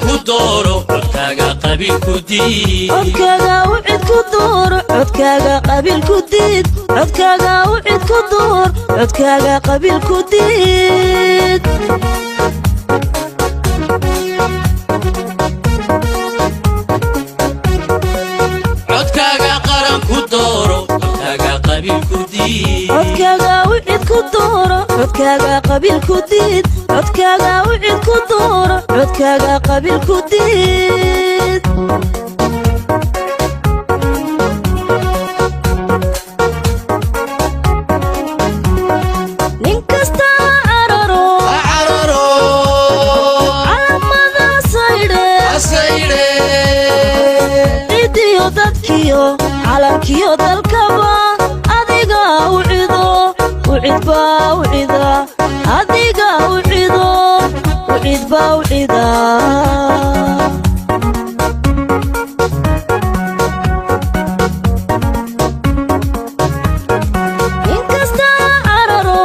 كدورو عدكاغا قبيل كديد عدكاغا وعد كدورو عدكاغا قبيل كديد عدكاغا وعد كدور عدكاغا قبيل كديد عدكاغا قرن كدورو عدكاغا قبيل كديد عدكاغا وعد كدورو عدكاغا قبيل كديد عدكاغا وعد كدورو عدكاغا قبيل كديد نينكستا عررو علامada sayre cidiyo dadkiyo calankiyo dalkaba adiga ucido ucidba ucida adiga ucido ucidba ucida inkasta cararo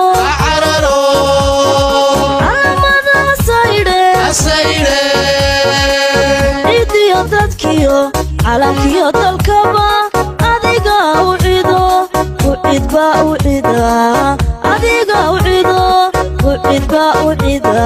calamada sayre cidiyo dadkiyo calankiyo dalkaba adiga ucido ucidba ucida adiga ucido ucidba ucida